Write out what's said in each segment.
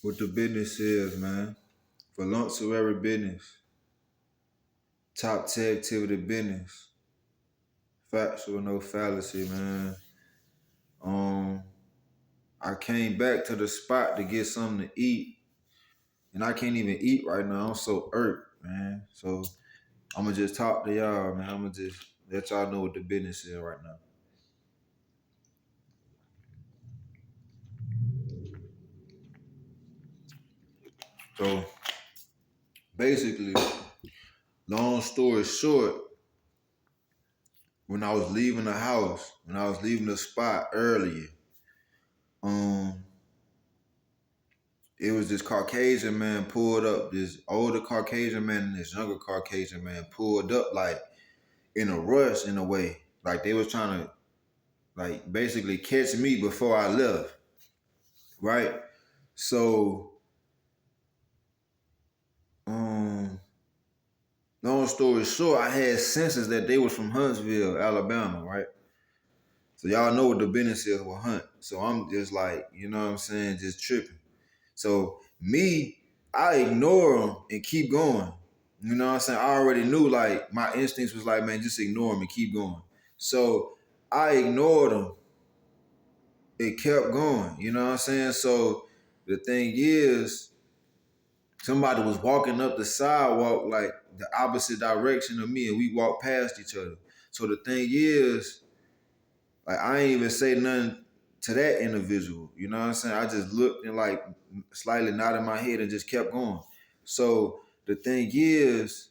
what the business is, man. For lunch of every business. Top 10 activity business. Factual, no fallacy, man. Um, I came back to the spot to get something to eat, and I can't even eat right now. I'm so irked, man. So I'ma just talk to y'all, man. I'ma just let y'all know what the business is right now. So basically, long story short, when I was leaving the house, when I was leaving the spot earlier, um, it was this Caucasian man pulled up, this older Caucasian man and this younger Caucasian man pulled up like in a rush in a way. Like they was trying to like basically catch me before I left. Right? So um long story short, I had senses that they was from Huntsville, Alabama, right? So y'all know what the business is with Hunt. So I'm just like, you know what I'm saying, just tripping. So me, I ignore them and keep going. You know what I'm saying? I already knew like my instincts was like, man, just ignore them and keep going. So I ignored them. It kept going. You know what I'm saying? So the thing is, somebody was walking up the sidewalk like the opposite direction of me, and we walked past each other. So the thing is, like I ain't even say nothing to that individual. You know what I'm saying? I just looked and like slightly nodded my head and just kept going. So the thing is,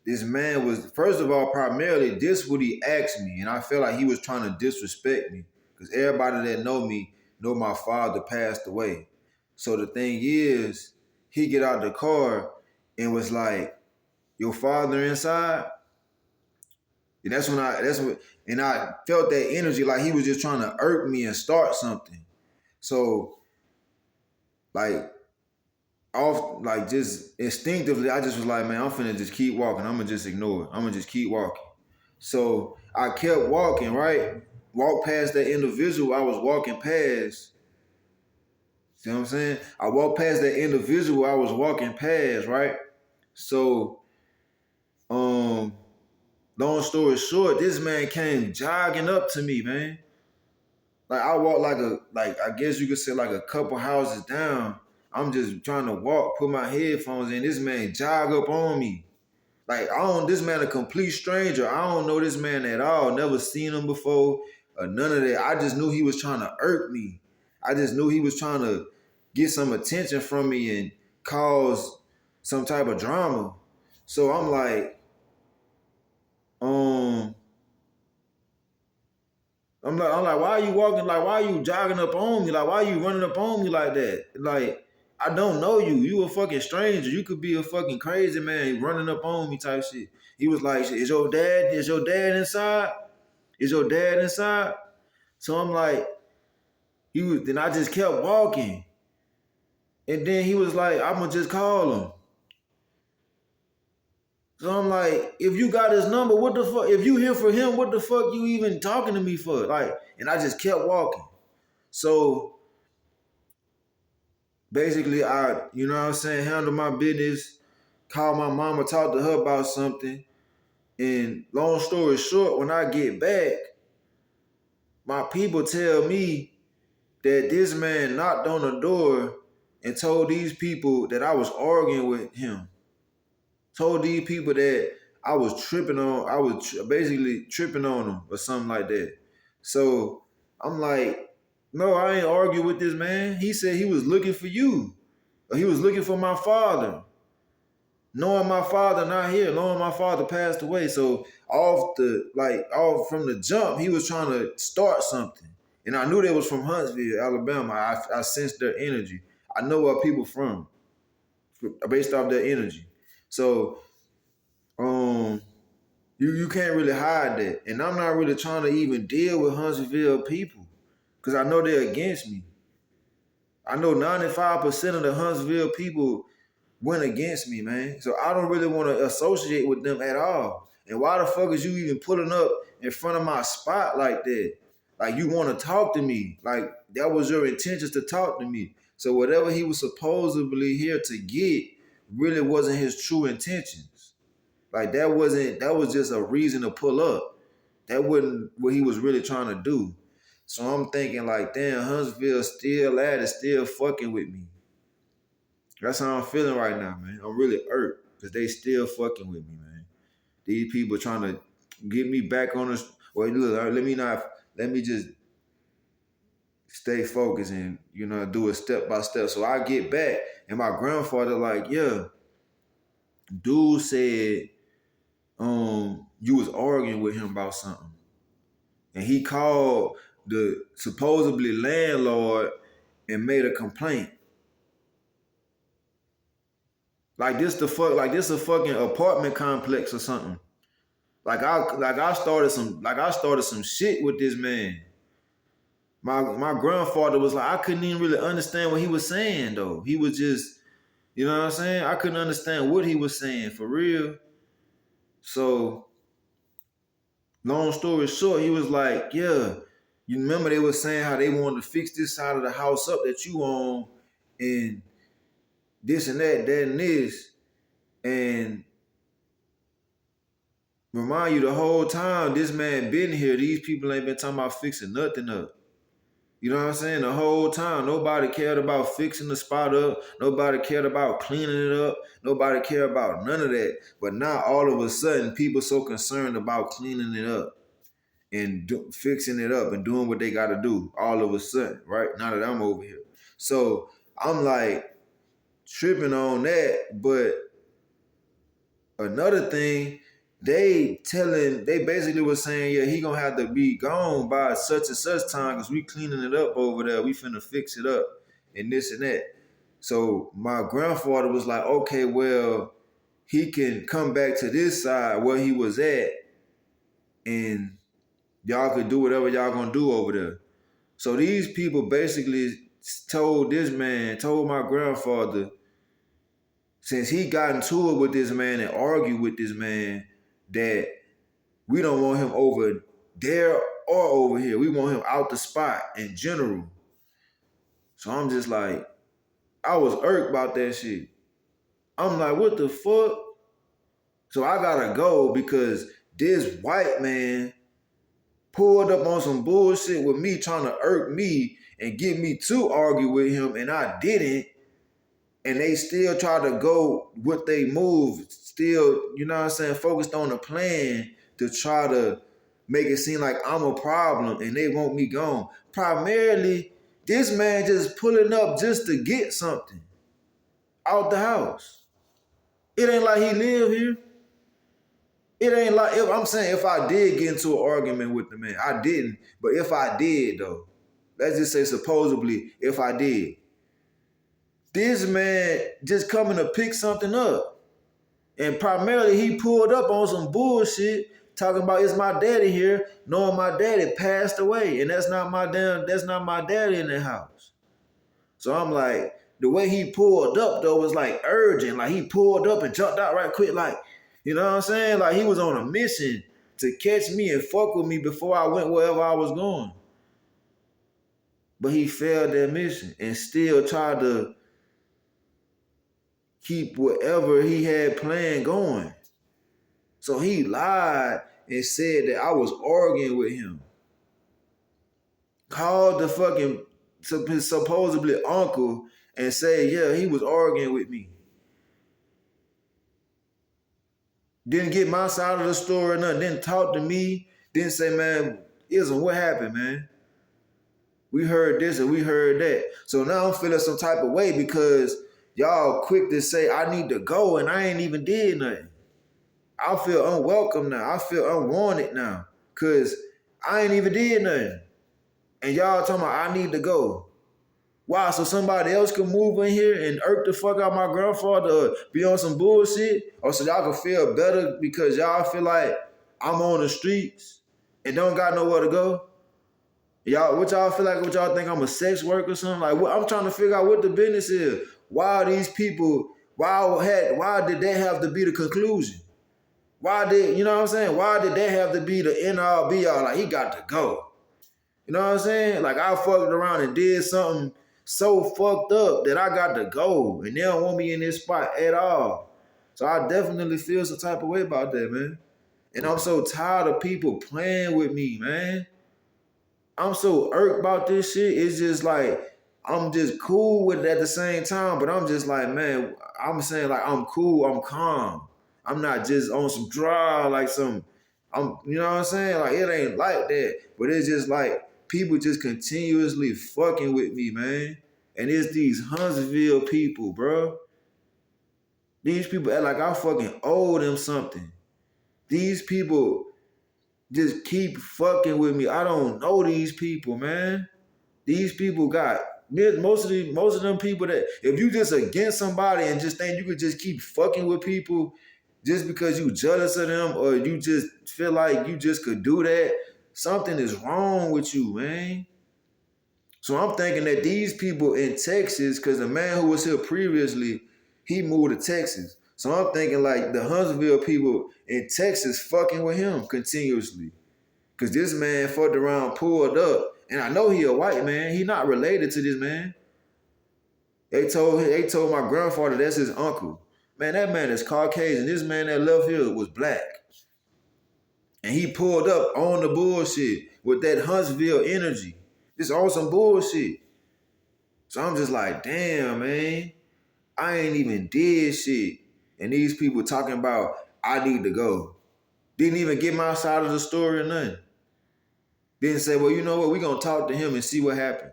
this man was first of all primarily this what he asked me, and I felt like he was trying to disrespect me because everybody that know me know my father passed away. So the thing is, he get out the car and was like, "Your father inside?" And I felt that energy like he was just trying to irk me and start something. So like off like just instinctively, I just was like, man, I'm finna just keep walking. I'm gonna just ignore it. I'm gonna just keep walking. So I kept walking, right? Walked past that individual I was walking past. See what I'm saying? I walked past that individual I was walking past, right? So um long story short, this man came jogging up to me, man. Like I walked like I guess you could say like a couple houses down. I'm just trying to walk, put my headphones in. This man jog up on me. Like I don't this man a complete stranger. I don't know this man at all. Never seen him before or none of that. I just knew he was trying to irk me. I just knew he was trying to get some attention from me and cause some type of drama. So I'm like, um, I'm like, why are you walking? Like, why are you jogging up on me? Like, why are you running up on me like that? Like, I don't know you. You a fucking stranger. You could be a fucking crazy man running up on me type shit. He was like, is your dad inside? Is your dad inside? So I'm like, then I just kept walking. And then he was like, I'm gonna just call him. So I'm like, if you got his number, what the fuck? If you here for him, what the fuck you even talking to me for? Like, and I just kept walking. So basically you know what I'm saying, handle my business, call my mama, talk to her about something. And long story short, when I get back, my people tell me that this man knocked on the door and told these people that I was arguing with him. Told these people that I was basically tripping on them or something like that. So I'm like, no, I ain't argue with this man. He said he was looking for you. Or he was looking for my father. Knowing my father not here, knowing my father passed away. So off from the jump, he was trying to start something. And I knew they was from Huntsville, Alabama. I sensed their energy. I know where people from based off their energy. So um you can't really hide that. And I'm not really trying to even deal with Huntsville people. Cause I know they're against me. I know 95% of the Huntsville people went against me, man. So I don't really want to associate with them at all. And why the fuck is you even pulling up in front of my spot like that? Like you want to talk to me. Like that was your intentions to talk to me. So whatever he was supposedly here to get really wasn't his true intentions. Like that was just a reason to pull up. That wasn't what he was really trying to do. So I'm thinking like, damn, Huntsville still at it, still fucking with me. That's how I'm feeling right now, man. I'm really irked because they still fucking with me, man. These people trying to get me back on this. Well, look, let me just stay focused and, do it step by step. So I get back and my grandfather like, yeah, dude said, you was arguing with him about something. And he called the supposedly landlord and made a complaint. Like this a fucking apartment complex or something. I started some shit with this man. My grandfather was like, I couldn't even really understand what he was saying though. He was just, you know what I'm saying? I couldn't understand what he was saying for real. So long story short, he was like, yeah, you remember they were saying how they wanted to fix this side of the house up that you own and this and that and this. And remind you the whole time this man been here, these people ain't been talking about fixing nothing up. You know what I'm saying? The whole time, nobody cared about fixing the spot up. Nobody cared about cleaning it up. Nobody cared about none of that. But now all of a sudden, people so concerned about cleaning it up and fixing it up and doing what they got to do all of a sudden, right? Now that I'm over here. So I'm like tripping on that. But another thing, they basically was saying, yeah, he gonna have to be gone by such and such time because we cleaning it up over there. We finna fix it up and this and that. So my grandfather was like, okay, well, he can come back to this side where he was at and y'all could do whatever y'all gonna do over there. So these people basically told my grandfather, since he got into it with this man and argued with this man, that we don't want him over there or over here. We want him out the spot in general. So I'm just like, I was irked about that shit. I'm like, what the fuck? So I gotta go because this white man pulled up on some bullshit with me trying to irk me and get me to argue with him, and I didn't. And they still try to go with they move, still, you know what I'm saying, focused on the plan to try to make it seem like I'm a problem and they want me gone. Primarily, this man just pulling up just to get something out the house. It ain't like he live here. It ain't like, I'm saying if I did get into an argument with the man, I didn't. But if I did though, let's just say supposedly if I did, this man just coming to pick something up. And primarily he pulled up on some bullshit talking about it's my daddy here, knowing my daddy passed away. And that's not my daddy in the house. So I'm like, the way he pulled up though was like urgent. Like he pulled up and jumped out right quick. Like, you know what I'm saying? Like he was on a mission to catch me and fuck with me before I went wherever I was going. But he failed that mission and still tried to keep whatever he had planned going. So he lied and said that I was arguing with him. Called the fucking supposedly uncle and said, yeah, he was arguing with me. Didn't get my side of the story or nothing. Didn't talk to me. Didn't say, man, what happened, man? We heard this and we heard that. So now I'm feeling some type of way because y'all quick to say I need to go and I ain't even did nothing. I feel unwelcome now. I feel unwanted now because I ain't even did nothing. And y'all talking about I need to go. Why? So somebody else can move in here and irk the fuck out my grandfather or be on some bullshit? Or so y'all can feel better because y'all feel like I'm on the streets and don't got nowhere to go? What y'all feel like? What y'all think I'm a sex worker or something? Like, I'm trying to figure out what the business is. Why are these people, why did that have to be the conclusion? You know what I'm saying? Why did that have to be the end all be all? Like, he got to go. You know what I'm saying? Like, I fucked around and did something so fucked up that I got to go, and they don't want me in this spot at all. So I definitely feel some type of way about that, man. And I'm so tired of people playing with me, man. I'm so irked about this shit. It's just like I'm just cool with it at the same time, but I'm just like, man, I'm saying like I'm cool, I'm calm. I'm not just on some dry like some you know what I'm saying? Like it ain't like that. But it's just like people just continuously fucking with me, man. And it's these Huntsville people, bro. These people act like I fucking owe them something. These people just keep fucking with me. I don't know these people, man. These people got most of them people that if you just against somebody and just think you could just keep fucking with people just because you jealous of them or you just feel like you just could do that, something is wrong with you, man. So I'm thinking that these people in Texas, because the man who was here previously, he moved to Texas. So I'm thinking like the Huntsville people in Texas fucking with him continuously. Cause this man fucked around, pulled up, and I know he a white man. He not related to this man. They told my grandfather that's his uncle. Man, that man is Caucasian. This man that left here was black. And he pulled up on the bullshit with that Huntsville energy. Just on some bullshit. So I'm just like, damn, man. I ain't even did shit. And these people talking about I need to go. Didn't even get my side of the story or nothing. Didn't say, well, you know what? We're going to talk to him and see what happened.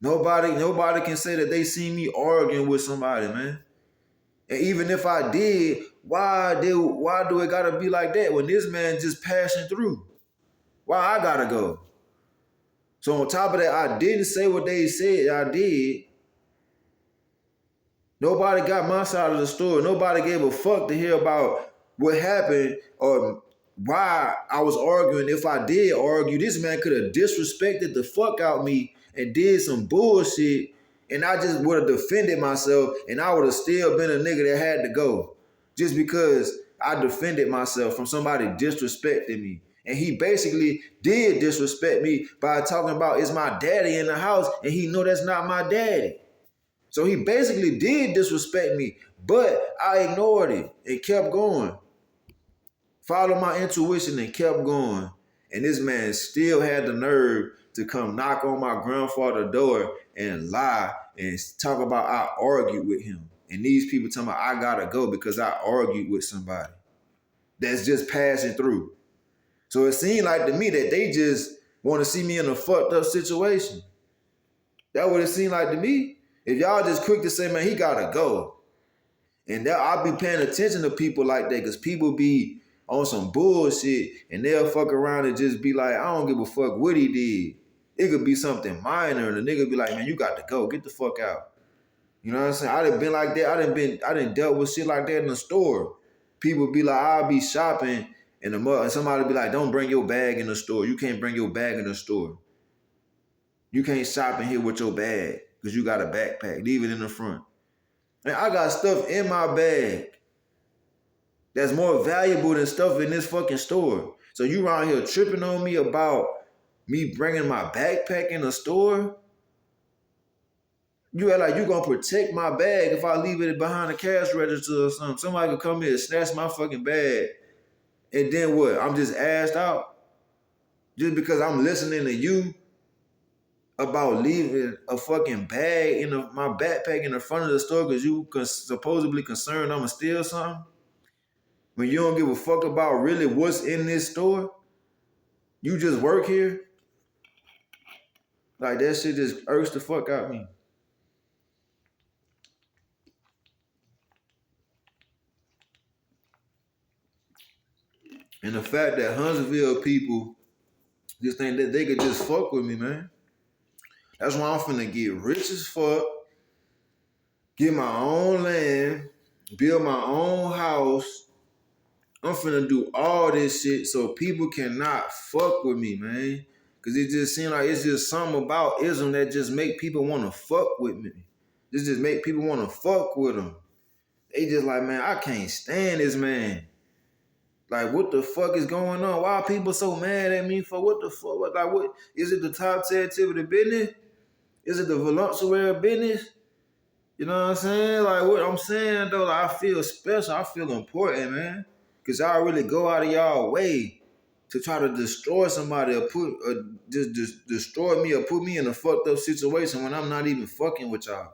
Nobody can say that they see me arguing with somebody, man. And even if I did, why do it gotta be like that when this man just passing through? Why I gotta go? So on top of that, I didn't say what they said I did. Nobody got my side of the story. Nobody gave a fuck to hear about what happened or why I was arguing. If I did argue, this man could have disrespected the fuck out me and did some bullshit, and I just would have defended myself, and I would have still been a nigga that had to go just because I defended myself from somebody disrespecting me. And he basically did disrespect me by talking about it's my daddy in the house, and he know that's not my daddy. So he basically did disrespect me, but I ignored it and kept going. Followed my intuition and kept going. And this man still had the nerve to come knock on my grandfather's door and lie and talk about I argued with him. And these people talking about I gotta go because I argued with somebody that's just passing through. So it seemed like to me that they just want to see me in a fucked up situation. That what it seemed like to me. If y'all just quick to say, man, he gotta go. And I'll be paying attention to people like that because people be on some bullshit and they'll fuck around and just be like, I don't give a fuck what he did. It could be something minor and the nigga be like, man, you got to go. Get the fuck out. You know what I'm saying? I done been like that. I done dealt with shit like that in the store. People be like, I'll be shopping and somebody be like, don't bring your bag in the store. You can't bring your bag in the store. You can't shop in here with your bag because you got a backpack. Leave it in the front. And I got stuff in my bag that's more valuable than stuff in this fucking store. So you around here tripping on me about me bringing my backpack in the store? You act like you gonna protect my bag if I leave it behind the cash register or something. Somebody could come here and snatch my fucking bag. And then what? I'm just assed out? Just because I'm listening to you about leaving a fucking bag in my backpack in the front of the store because you supposedly concerned I'm gonna steal something? When you don't give a fuck about really what's in this store? You just work here? Like that shit just irks the fuck out of me. And the fact that Huntsville people just think that they could just fuck with me, man. That's why I'm finna get rich as fuck, get my own land, build my own house. I'm finna do all this shit so people cannot fuck with me, man. Cause it just seems like it's just something about ism that just make people wanna fuck with me. This just make people wanna fuck with them. They just like, man, I can't stand this man. Like, what the fuck is going on? Why are people so mad at me for what the fuck? What is it? The top 10 tip of the business? Is it the voluptuary business? You know what I'm saying? Like, what I'm saying though, like, I feel special. I feel important, man. Cause y'all really go out of y'all way to try to destroy somebody or just destroy me or put me in a fucked up situation when I'm not even fucking with y'all.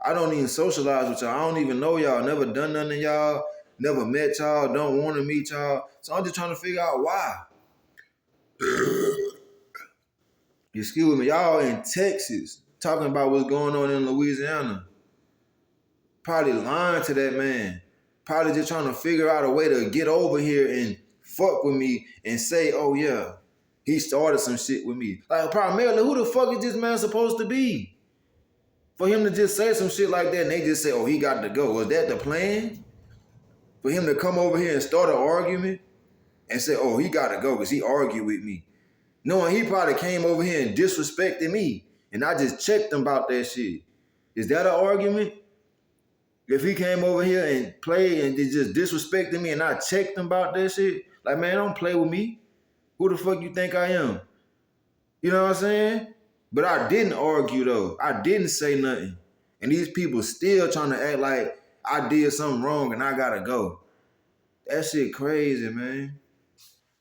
I don't even socialize with y'all. I don't even know y'all. Never done nothing to y'all. Never met y'all. Don't want to meet y'all. So I'm just trying to figure out why. Excuse me. Y'all in Texas talking about what's going on in Louisiana. Probably lying to that man. Probably just trying to figure out a way to get over here and fuck with me and say, oh yeah, he started some shit with me. Like, primarily, who the fuck is this man supposed to be? For him to just say some shit like that and they just say, oh, he got to go. Was that the plan? For him to come over here and start an argument and say, oh, he got to go because he argued with me. Knowing he probably came over here and disrespected me. And I just checked him about that shit. Is that an argument? If he came over here and played and just disrespected me and I checked him about that shit, like, man, don't play with me. Who the fuck you think I am? You know what I'm saying? But I didn't argue though. I didn't say nothing. And these people still trying to act like I did something wrong and I gotta go. That shit crazy, man.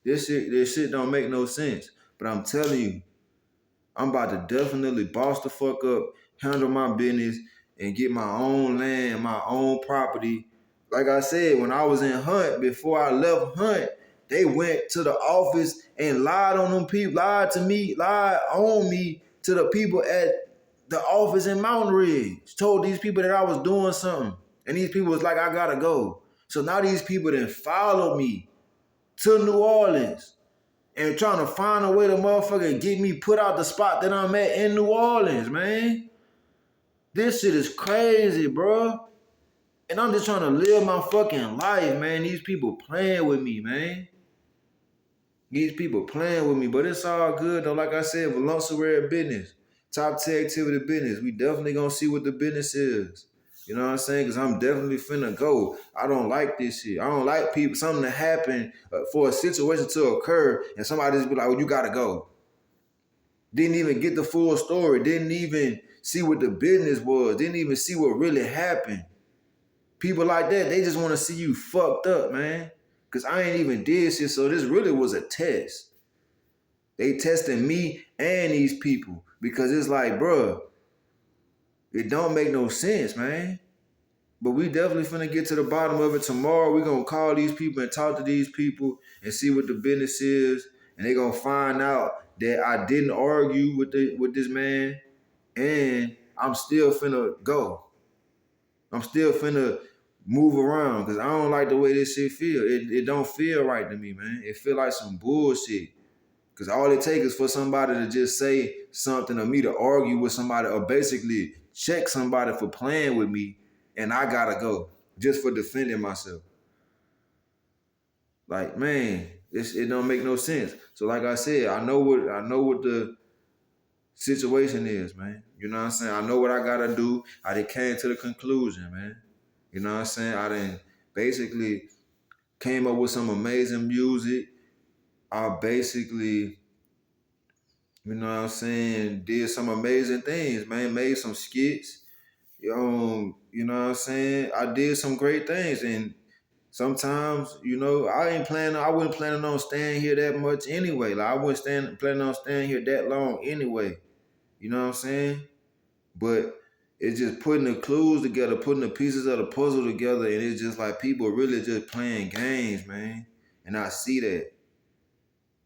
This shit don't make no sense. But I'm telling you, I'm about to definitely boss the fuck up, handle my business, and get my own land, my own property. Like I said, when I was in Hunt, before I left Hunt, they went to the office and lied on them people, lied on me to the people at the office in Mountain Ridge. Told these people that I was doing something. And these people was like, I gotta go. So now these people then followed me to New Orleans and trying to find a way to motherfucker get me put out the spot that I'm at in New Orleans, man. This shit is crazy, bro. And I'm just trying to live my fucking life, man. These people playing with me, man. These people playing with me, but it's all good though. Like I said, voluptuary business, top 10 activity business. We definitely gonna see what the business is. You know what I'm saying? Because I'm definitely finna go. I don't like this shit. I don't like people, something to happen for a situation to occur and somebody just be like, oh, you gotta go. Didn't even get the full story. Didn't even see what the business was. Didn't even see what really happened. People like that, they just want to see you fucked up, man. Because I ain't even did shit, so this really was a test. They testing me and these people. Because it's like, bruh, it don't make no sense, man. But we definitely finna get to the bottom of it tomorrow. We gonna call these people and talk to these people and see what the business is. And they gonna find out that I didn't argue with this man. And I'm still finna go. I'm still finna move around because I don't like the way this shit feel. It don't feel right to me, man. It feel like some bullshit. Because all it takes is for somebody to just say something or me to argue with somebody or basically check somebody for playing with me and I gotta go just for defending myself. Like, man, it don't make no sense. So like I said, I know what the situation is, man. You know what I'm saying? I know what I gotta do. I done came to the conclusion, man. You know what I'm saying? I done basically came up with some amazing music. I basically, you know what I'm saying, did some amazing things, man. Made some skits. You know what I'm saying? I did some great things. And sometimes, you know, I wasn't planning on staying here that much anyway. Like I wasn't planning on staying here that long anyway. You know what I'm saying? But it's just putting the clues together, putting the pieces of the puzzle together, and it's just like people really just playing games, man. And I see that.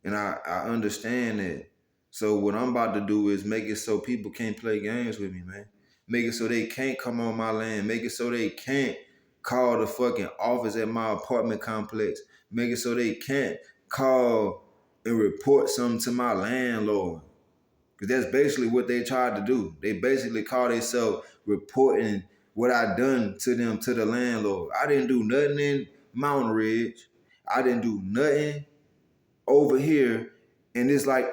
And I understand that. So what I'm about to do is make it so people can't play games with me, man. Make it so they can't come on my land. Make it so they can't call the fucking office at my apartment complex. Make it so they can't call and report something to my landlord. Because that's basically what they tried to do. They basically call themselves reporting what I done to them, to the landlord. I didn't do nothing in Mountain Ridge. I didn't do nothing over here. And it's like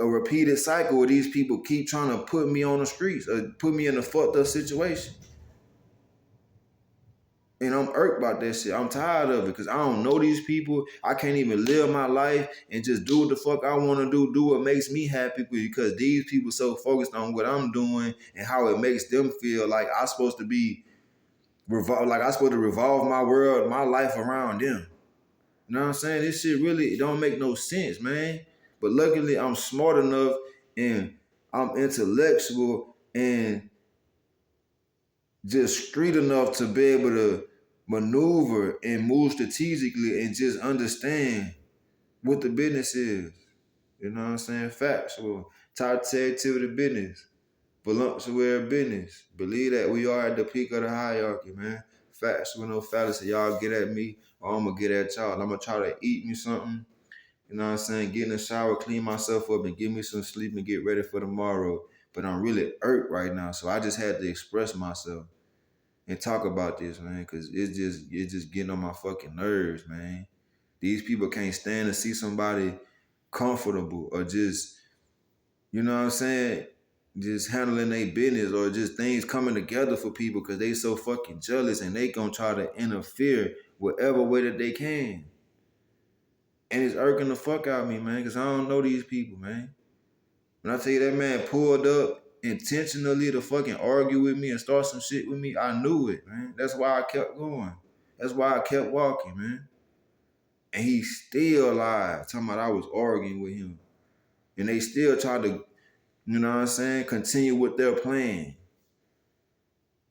a repeated cycle where these people keep trying to put me on the streets or put me in a fucked up situation. And I'm irked about that shit. I'm tired of it because I don't know these people. I can't even live my life and just do what the fuck I want to do what makes me happy because these people so focused on what I'm doing and how it makes them feel like I'm supposed to be like I'm supposed to revolve my world, my life around them. You know what I'm saying? This shit really don't make no sense, man. But luckily I'm smart enough and I'm intellectual and just street enough to be able to maneuver and move strategically and just understand what the business is. You know what I'm saying? Factual. Top tier activity business. Voluptuary business. Believe that we are at the peak of the hierarchy, man. Factual, no fallacy. Y'all get at me or I'm gonna get at y'all. I'm gonna try to eat me something. You know what I'm saying? Get in the shower, clean myself up, and give me some sleep and get ready for tomorrow. But I'm really irked right now, so I just had to express myself and talk about this, man, because it's just getting on my fucking nerves, man. These people can't stand to see somebody comfortable or just, you know what I'm saying, just handling their business or just things coming together for people because they so fucking jealous and they gonna try to interfere whatever way that they can. And it's irking the fuck out of me, man, because I don't know these people, man. When I tell you that man pulled up intentionally to fucking argue with me and start some shit with me, I knew it, man. That's why I kept going. That's why I kept walking, man. And he's still alive, talking about I was arguing with him. And they still try to, you know what I'm saying, continue with their plan.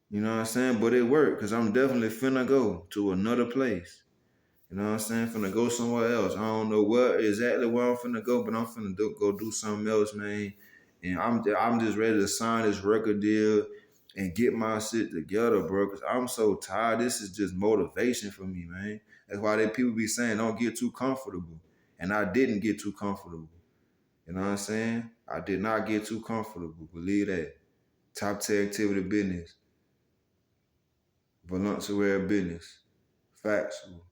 You know what I'm saying? But it worked, because I'm definitely finna go to another place. You know what I'm saying? Finna go somewhere else. I don't know what exactly where I'm finna go, but I'm finna go do something else, man. And I'm just ready to sign this record deal and get my shit together, bro. Cause I'm so tired. This is just motivation for me, man. That's why they people be saying don't get too comfortable. And I didn't get too comfortable. You know what I'm saying? I did not get too comfortable. Believe that. Top tier activity business. Voluptuary business. Factual.